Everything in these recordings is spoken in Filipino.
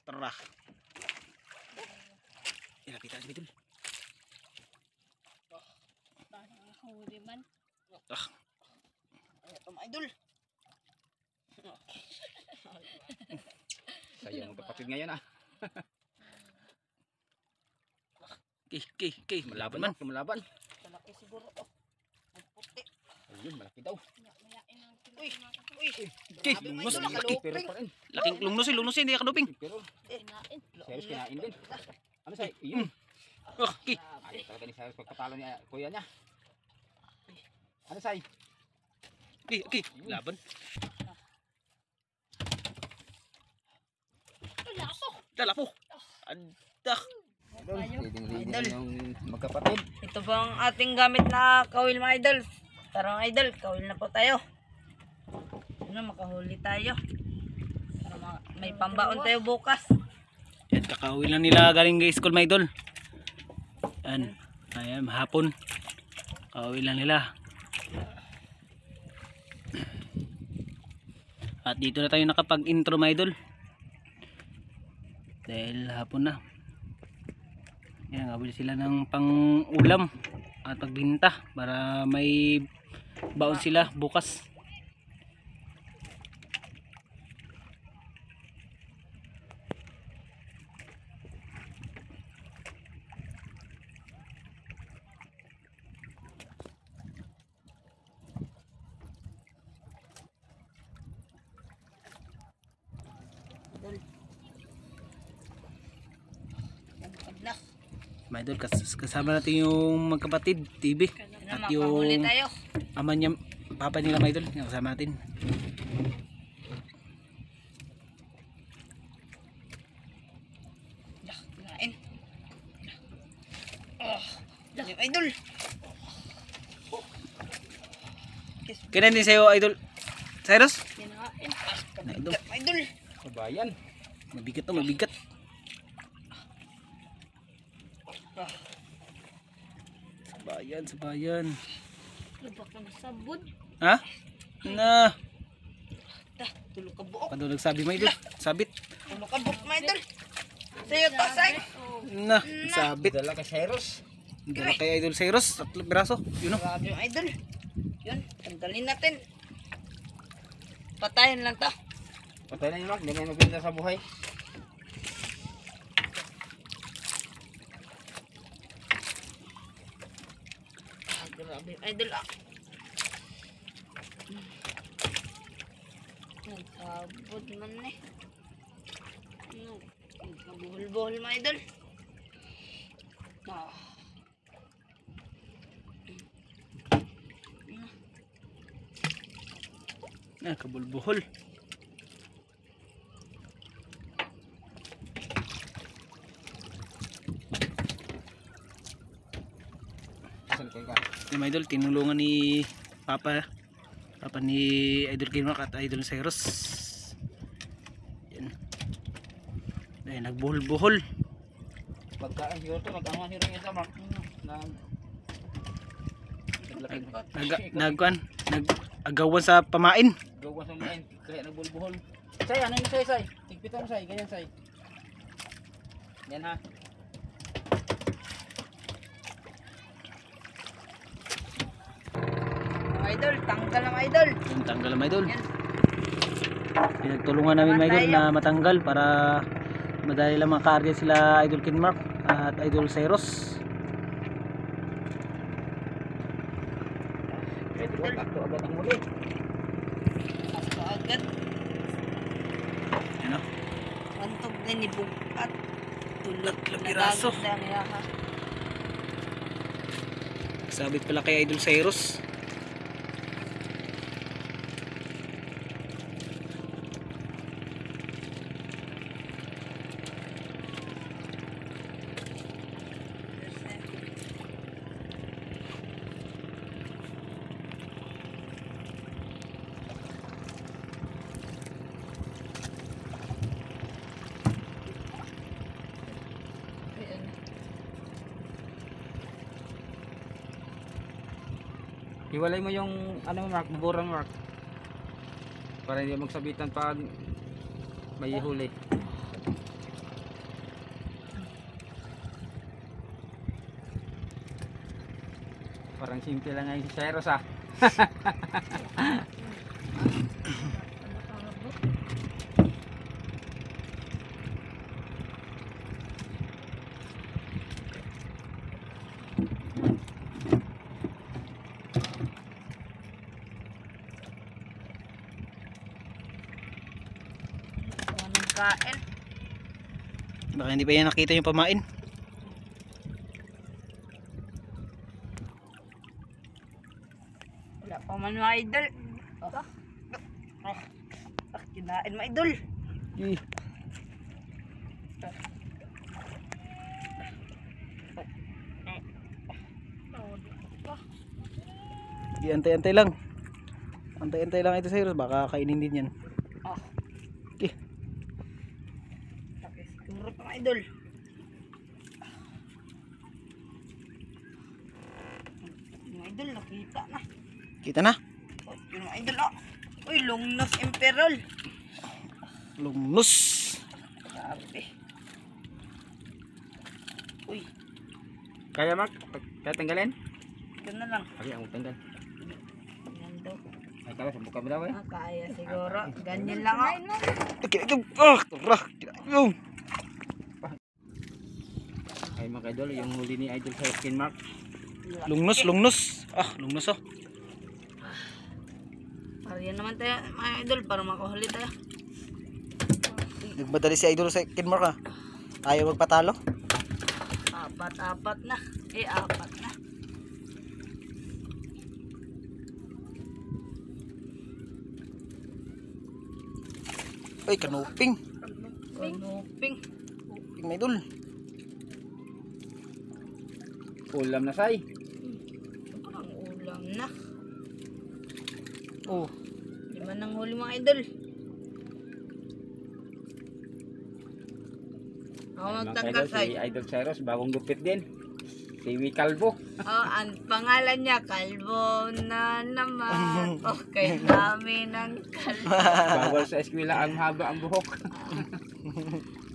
Tara. Ilapitan si Idol. Huli man. Ah. Ito mga idol. Sayang magkapatid ngayon ah. Okay. Malaban man. Lumalaban. Malaki siguro to. Ang puti. Ayun, malaki daw. Uy. Okay, Grabe, mga lungnos. idol, Pero nakaluping. pa rin. Laking lungnosin, hindi kanuping. Pero, Kinain. Cyrus kinain din. Ano sa'yo? Iyon. Okay. Ayaw talaga ni Cyrus pagkatalo niya, kuya niya. Ano sa'yo? Okay. Laban. Dala po. Anda. Idol. Yung magkapatid. Ito po ang ating gamit na kawil mga idol. Tara mga idol, kawil na po tayo. Ano, makahuli tayo. Para may pambaon tayo bukas. Yan, kakauwi lang nila galing school, my idol. Yan. Ayan, hapon. Kakauwi lang nila. At dito na tayo nakapag-intro, my idol. Dahil hapon na. Yan, gabili sila ng pang-ulam at pagbinta para may baon sila bukas. My idol, kasama natin yung magkapatid, TV. At Makahuli yung tayo. ama niya, papa nila, my idol, yung kasama natin. Kinain. Yung idol. Kailan din sa'yo, idol? Cyrus? Kinain. Idol. Idol. Kabayan. Mabigat to, mabigat. Sabayan. Lubak na sabod. Ha? Na. Tulog ka buok. Pano nagsabi, my idol? Sabit. Tulog ka buok mga idol. Sa'yo to, say. Na, sabit. Dala ka Cyrus. Dala kay idol Cyrus, 3 piraso. Yun o. Grabe yung idol. Yun, tanggalin natin. Patayin lang to. Patay na yun, Mark. Hindi na mabinda sa buhay. Grabe yung idol ah. Nagkabot man eh. Nagkabuhol-buhol mga idol. Ah. Na, kabulbuhol. Saan kayo ka? Yung mga idol, tinulungan ni Papa ni Idol Kinmark at Idol Cyrus. Yan. Dahil nagbuhol-buhol. Pagkaan siguro ito, nag-angan siguro yung isa, Mark. Nag-agawan sa pamain. Gawa sa main, kaya nagbulbuhol. Say, ano yung say? Tigpitan say, ganyan say. Yan ha. Mga idol, tanggal ang idol. Yung tanggal mga idol. Yan. Pinagtulungan namin mga idol na matanggal para madali lang makaarya sila Idol Kinmark at Idol Cyrus. Idol, takto agad ang muli. Pasko agad. Ano? Antog din ni Bukat. Tulog. 3 piraso. Nagagod lang niya ha. Sabit pala kay Idol Cyrus. Hiwalay mo yung ano Mark, buburang Mark. Para hindi magsabitan pa may huli. Parang simple lang ngayon si Cyrus ah. Anong kain? Baka hindi pa yan nakita yung pamain. Wala pa man mga idol. Kinain mga idol. Antay-antay lang. Antay-antay lang ito sa Cyrus, baka kainin din yan. Okay. Tapos siguro pa mga idol. Mga idol, nakita na. Kita na. Yung mga idol, uy, longnos emperol. Lumnos. Grabe. Uy, Kaya Mark, kaya tanggalin? ito na lang. Lagi ang tanggal. Yan daw. Ay kala sa buka mo daw eh. Kaya siguro. Ganyan lang ako. Kinain. Turah. Kinain. Ay mga idol, yung huli ni Idol sa Skin Mark. Lungnos. Lungnos oh. Pariyan naman tayo mga idol para makahuli tayo. Nagmadali si Idol sa Kinmark ah. Ayaw magpatalo. Apat na. Apat na. Ay, kanuping. Kanuping. Kanuping na Idol. Ulam na say. Ang ulam na. Oh. Lima nang huli mga idol. Ako Mga magtangkas idol, si Idol Cyrus, bagong gupit din. Si Wikalbo. ang pangalan niya, Kalbo na naman. Okay, dami ng kalbo. Bawal sa eskwela ang haba ang buhok.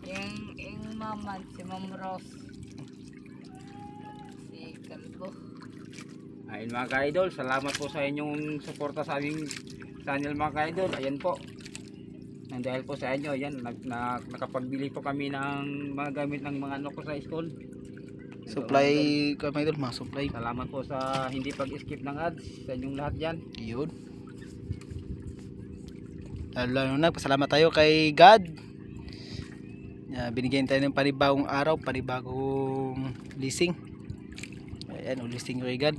yung mama, si Ma'am Rose. Si Kalbo. Ayun mga ka-idol, salamat po sa inyong suporta sa aming channel mga ka-idol. Ayan po. Nang dahil po sa inyo, ayan, nakapagbili po kami ng mga gamit ng mga anak ko sa school. Supply kami Idol, mga supply. Salamat po sa hindi pag-skip ng ads sa inyong lahat dyan. Yun. Lalo na, pasalamat tayo kay God. Binigyan tayo ng panibagong araw, panibagong leasing. Ayan, listing ko kay God.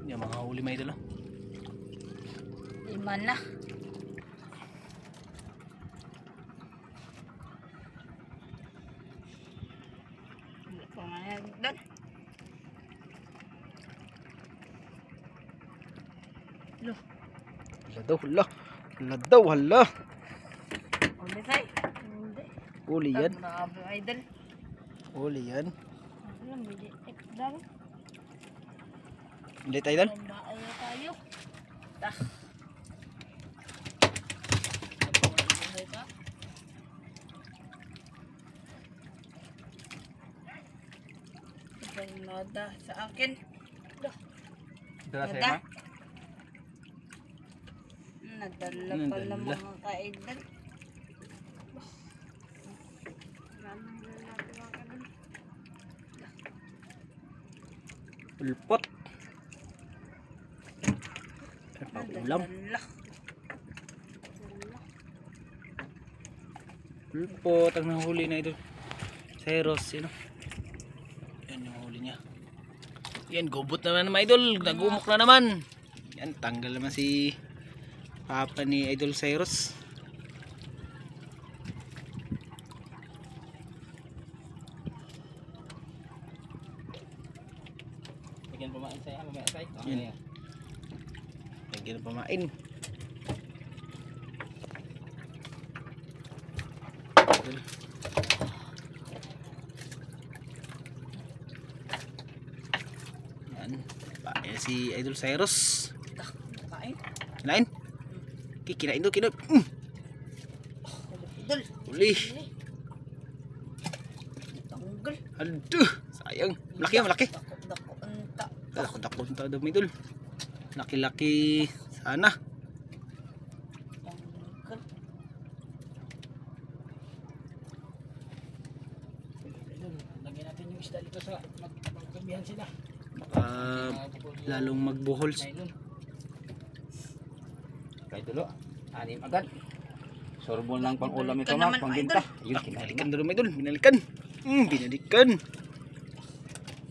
Yan, mga huli mga Idol. Lima na. Hindi ko mayagdan. Hala. Uli tayo. Hindi. Huli yan. Grabe idol. Huli yan. Alam mo, di lang. Ulit Idol. Pambaaya tayo. Nada sa akin. Dala sa Nada. ima. Nadala pala Nadala. mga kaidol. Pulpot. Ulam. Nadala. Pulpot ang nahuli na Idol. Cyrus, yun. Yan yung huli niya. Yan, gubot naman mga Idol. Nagumok na naman. Yan, tanggal naman si Papa ni Idol Cyrus. Bigyan pamain saya, mamaya say. Yan. Lagyan ng pamain. Yan. Ayan si Idol Cyrus. Kain. Kinain. Kinain doon, kinain. Idol. Uli. Aduh, sayang. Malaki yan, malaki. Dako unta. Dako-dako daw mga idol. Laki-laki sana. Tangkal. Lagyan natin yung isda dito sa magkabihan sila. Baka lalong magbuhol. Kaya dulo, anim agad. Sorbol lang pang ulam ito, Binalikan naman, pang binta. Yun, Binalikan daw mga idol, binalikan. Binalikan.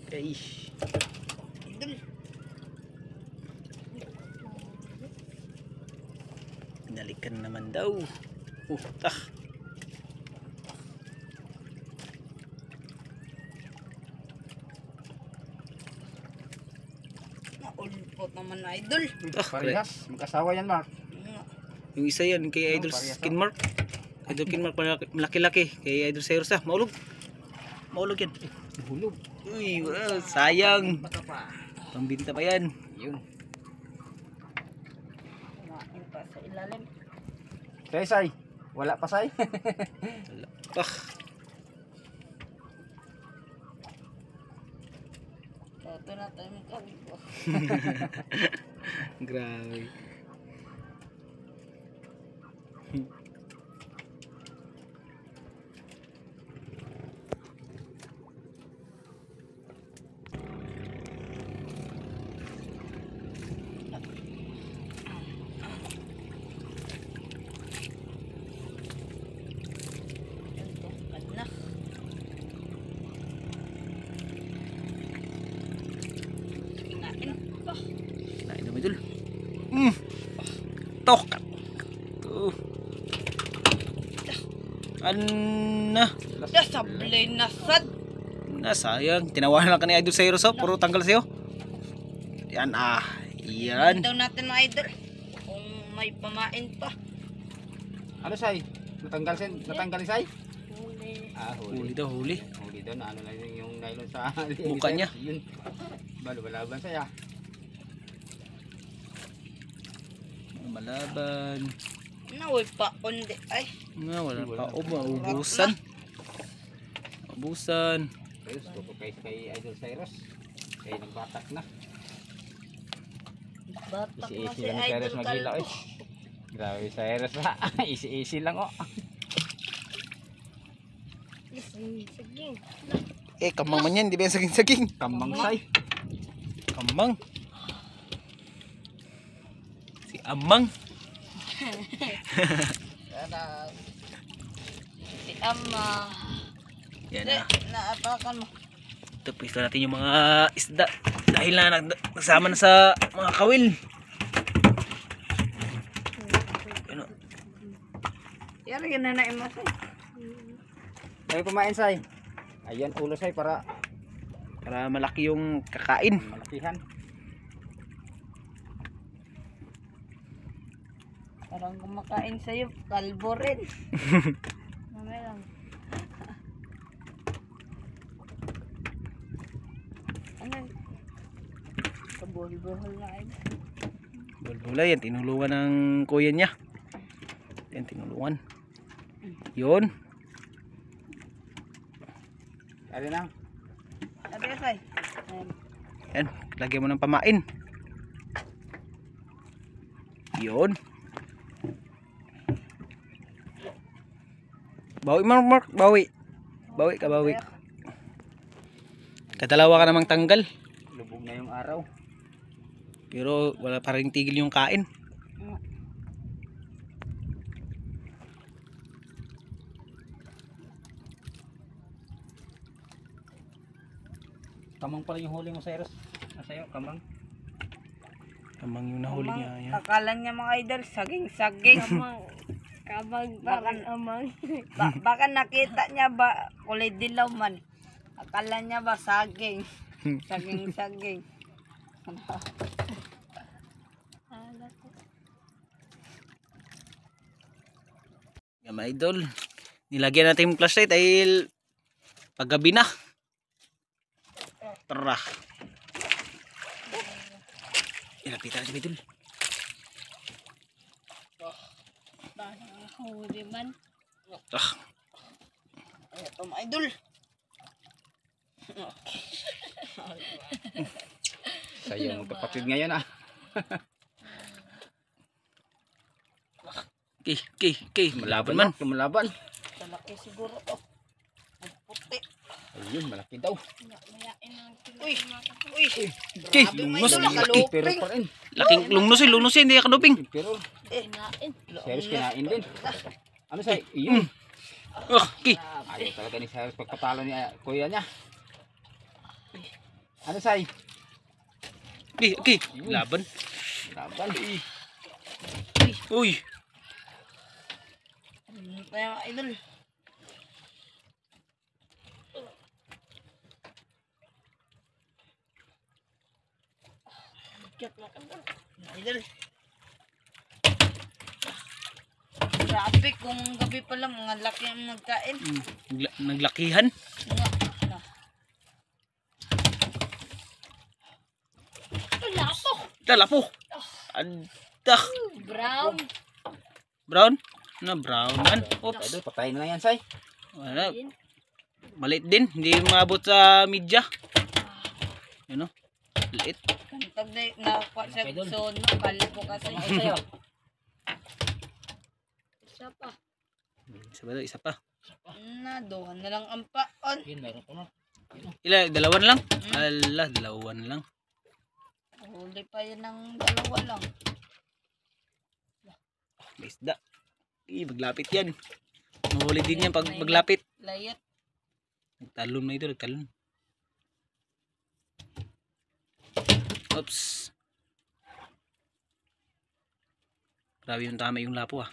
Ay. Idol. Binalikan naman daw. Ah. Naulpot naman na idol. Parehas, mag-asawa yan, Mark. Yung isa yan kay Idol parehas, Skinmark. Idol Skinmark malaki-laki. Kay Idol Cyrus maulog. Maulog yan. Hulog. Uy, wow, sayang. Baka pa. Pambinta pa yan. Yun. Kumain pa sa ilalim. Say, wala pa say. Ah, Ito na tayo magkalipo. grabe. Tungkad na. Kinain pa. Kinain naman Idol. Tok. Ano? Sablay na sad. Sayang. Tinawanan ka ni Idol Cyrus. Puro tanggal sa'yo. Yan Yan. Daw natin mga idol. Kung may pamain pa. Ano say? Natanggal ni say? Huli. Huli daw, huli. Huli daw na ano lang yung nylon sa Mukha niya. Yun. Balaban saya. Malaban. Naway pa undi. Ay. Nga, wala pa. Maubusan. Maubusan. Ayos, kay Idol Cyrus. Kaya nagbatak na. Batak na Easy si lang ni Cyrus Idol magila Kalbo. eh. Grabe Cyrus ha. Easy lang oh. Saging. Kamang man yan. Di ba yung saging-saging? Kambang say. Kamang. Si Amang. Si Ama. Yan Hindi, naapakan mo. Ito, pista natin yung mga isda. Dahil na nagsama na sa mga kawil. Ano? Yari yun na naimasay. Tayo kumain say. Ayan ulo say para Malaki yung kakain. malakihan. Parang kumakain sa'yo, kalbo rin. Mamaya lang. Ano? Kabuhol-buhol na ay. Bulbula yan. Tinulungan ng kuya niya. Yan, tinulungan. Yun. Ano na? Sabi ka say. Ayan. Yan. Lagyan mo ng pamain. Yun. Bawi, Mark. Bawi. Bawi ka, bawi. Kadalawa ka namang tanggal. Lubog na yung araw. Pero wala pa rin tigil yung kain. Kamang pala yung huli mo Cyrus. Nasa'yo, kamang. Amang yung nahuli niya. Yan. Akala niya mga idol, saging-saging. Kabag parang amang. Baka nakita niya ba kulay dilaw man. Akala niya ba saging. Saging-saging. Hala ko. Yan mga idol. Nilagyan natin yung flashlight dahil paggabi na. Tara. Ilapitan natin mga idol. Parang huli man. Ah, Ito mga idol. Sayang magkapatid ngayon ah. Malaban man. Lumalaban. Malaki siguro to. Ang puti. Ayun, malaki daw. Mayain ang Uy! pinag-mata. Uy! Okay, Grabe, may lungnos, idol, laki. nakaluping. Pero pa rin. Laking lungnos hindi ka duping. Pero, Kinain. Cyrus kinain din. Ano say? Iyon. Okay. Ayaw talaga ni Cyrus pagpatalo ni kuya niya. Ano say? Okay. Laban. Laban. Uy. Ano tayo mga idol? Bigat na ka. Mga idol. Grabe, kung gabi pa lang, mga laki ang nagkain. Naglakihan. Nga, ano. Lapo. Dalapo. Anda. Brown. Brown? Na brown man. Oops. Idol, patayin na yan say. Wala. Maliit din. Hindi maabot sa media. Yun o. Liit. Kantag na nakuha sa Idol. zone, kali po kasi. Ay sa'yo. Isa pa. Isa pa. Duhan na lang ang paon. Yun, meron pa na. Dalawan lang. Ala, dalawan lang. Huli pa yan ng dalawa lang. May isda. Maglapit yan. Mahuli din yan pag maglapit. Layat. Nagtalon na ito, nagtalon. Oops. Grabe yung tama yung lapo ah.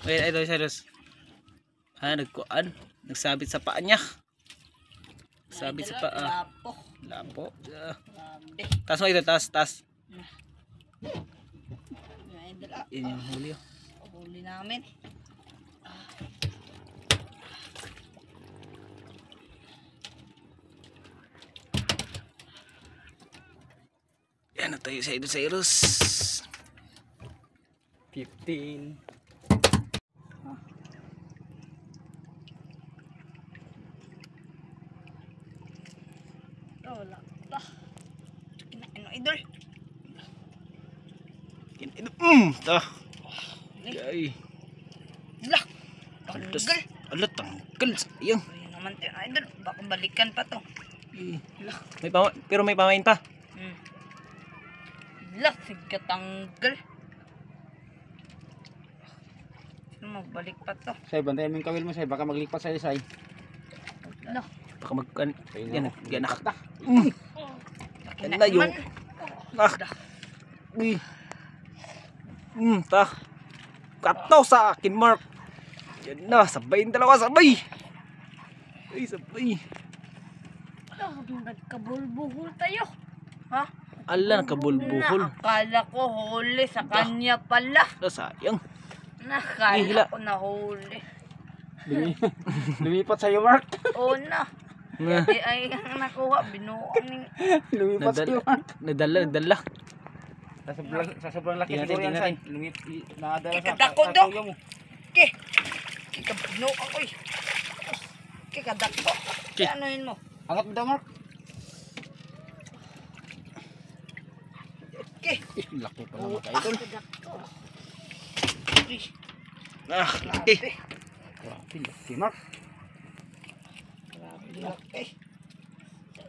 Wait, ito Cyrus. Nagkuan. Nagsabit sa paa niya. Nagsabit sa paa. Lapo. Lapo. Grabe. Taas mo ito, taas. Mga idol, Yan yung huli oh. huli namin. Yan na tayo sa ito, Cyrus. 15. Wala pa. Ano idol? Ta. Ay. Lah! Alas. Tanggal! Ala, tanggal. Sayang. Ayun naman tayo idol. Baka balikan pa to. Pero may pamain pa. Lah! Sige tanggal. Magbalik pa to. Say, bantayan mo yung kawil mo say. Baka maglipat sa'yo say. Lah! Baka yan na. Laki Yan na na yung naman. Uy. Ta. Kataw sa akin, Mark. Yan na, sabay yung dalawa, sabay. Ay, sabay. Nagkabulbuhol tayo. Ha? Ala, nakabulbuhol. Akala ko huli sa kanya pala. Sayang. Nakala ko na huli. Lumipat sa'yo Mark. Oo na. Na, Di ay ang nakuha. Binuong ni... Lumipat sa'yo Mark. nadala. Sa sobrang laki Tingnan siguro yan natin. say. Nakadala sa Ikadako do. kuya mo. Ke! Kikabinuong ko eh. Kikadako. Ke. Anuhin mo? Angat mo daw Mark. Ke! Laki pa naman kayo idol. Uy, Okay. grabe. Grabe, laki Mark. Grabe laki.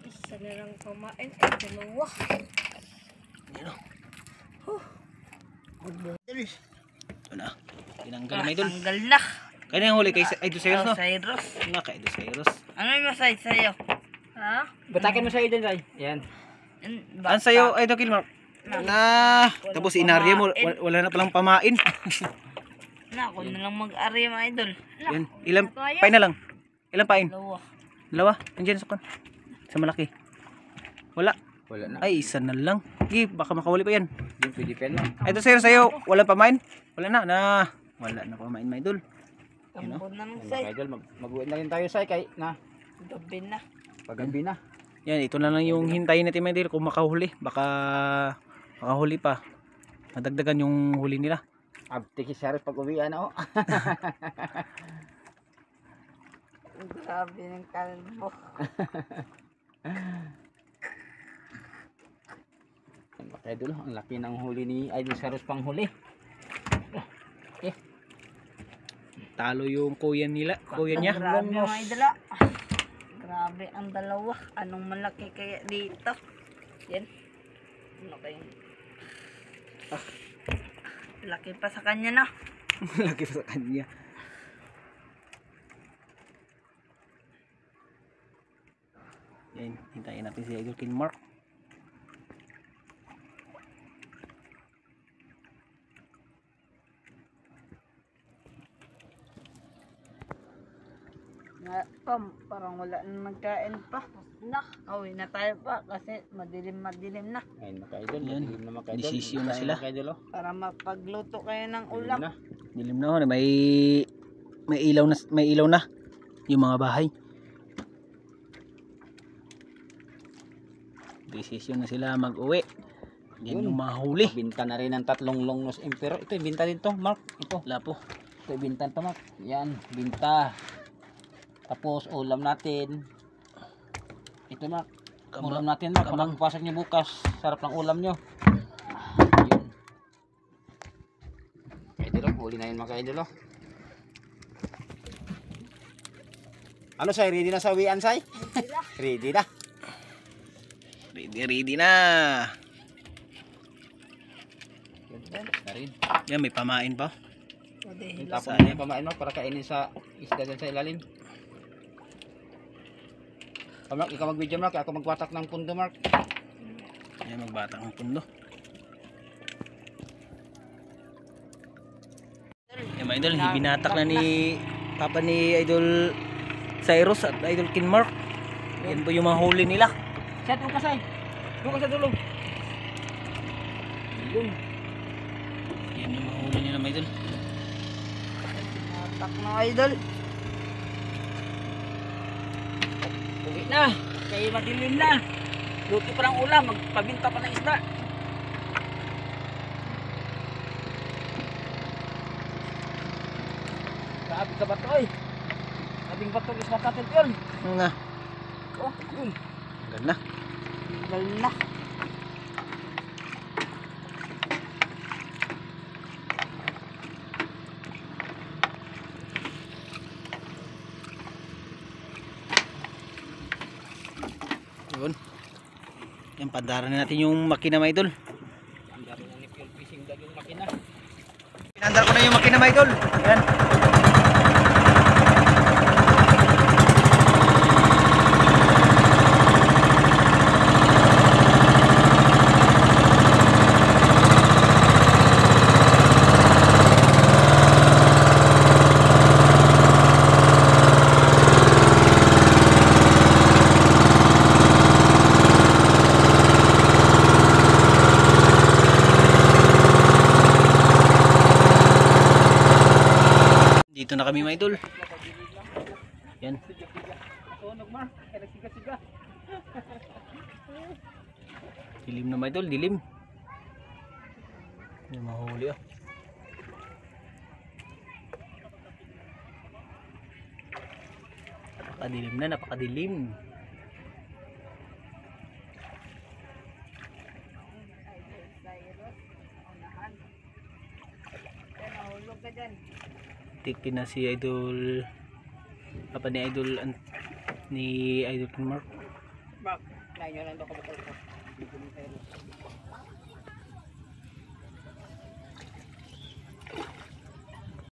Isa na lang kumain. Ay, dalawa. Ito na. Tinanggal na idol. Tanggal na. Kaya yung huli kay Idol Cyrus, no? Cyrus. Nga kay Idol Cyrus. Ano yung masay sa'yo? Ha? Batakin mo sa'yo din say. Yan. Ano sa'yo, Idol Kilmark? Na, tapos inarya mo, wala na palang pamain. Na, ako na lang mag-ari mga idol. Yan, ilang pain na lang. Ilang pain? Dalawa. Dalawa, nandiyan sa kon. Sa malaki. Wala. Wala na. Ay, isa na lang. Sige, baka makahuli pa yan. Yung pwede pen mo. Idol Cyrus, sa'yo, walang pamain? Wala na. Wala na pamain, mga idol. Tambon na ng Mga say. idol, mag-uwi na rin tayo say kay na Gabi na. paggabi na. Yan, ito na lang yung hintayin natin, mga idol. Kung makahuli, baka makahuli pa. Madagdagan yung huli nila. Abti si Sir pag uwian oh. Grabe ng kalbo. Yan mga idol, ang laki ng huli ni Idol Saros pang huli. Talo yung kuya niya. Grabe mga idol. Grabe ang dalawa. Anong malaki kaya dito? Yan. Ano kayong... Laki pa sa kanya na. Laki pa sa kanya. Yan, hintayin natin si Idol Kinmark. Parang wala na nagkain pa. Uwi na tayo pa kasi madilim na. Ayun mga idol, Yan. dilim na mga idol. Disisyo na sila. Mga idol, oh. Para mapagluto kayo ng Dilim ulam. na. Dilim na ho, may ilaw na yung mga bahay. Desisyon na sila mag-uwi. Yan yung mahuli. Binta na rin ang 3 Longnos Emperor. Ito yung binta din to, Mark. Ito. Wala po. Ito yung binta to, Mark. Yan, binta. Tapos ulam natin. Ito, Mark. Ulam natin, Mark. Kapag pasok nyo bukas, sarap ng ulam nyo. Yun. Idol, huli na yun mga idol. Ano, Say? Ready na sa uwian, Say? Ready na. Ready na. Yan na rin. Yan, may pamain pa. Tapos na yung pamain mo para kainin sa isda dyan sa ilalim. Mark, ikaw mag-video, Mark. Ako magwatak ng pundo, Mark. Yan, magbatang ng pundo. Yan mga idol, binatak na ni Papa ni Idol Cyrus at Idol Kinmark. Yan po yung mga huli nila. Set mo kasay. Doon ka sa dulo. Yun. Yan yung mga huli nila mga idol. Matak na idol. Uwi na. Kaya madilim na. Luto pa ng ulam. Magpabinta pa ng isda. Sabi ka bato eh. Sabing bato is matatil yun. Ano nga? Oh, yun. Ganda. Gal na. Yun. Yan, pandaran na natin yung makina mga idol. Ang dami na ni fuel fishing dog yung makina. Pinandar ko na yung makina mga idol. Yan. Dito na kami mga idol. Yan. Dilim na mga idol, dilim. Yung mahuli oh. Napakadilim na, napakadilim. Nahulog ka dyan. Tiki na si Idol Papa ni Idol ni Idol Kinmark. Bak, na inyo lang daw ko.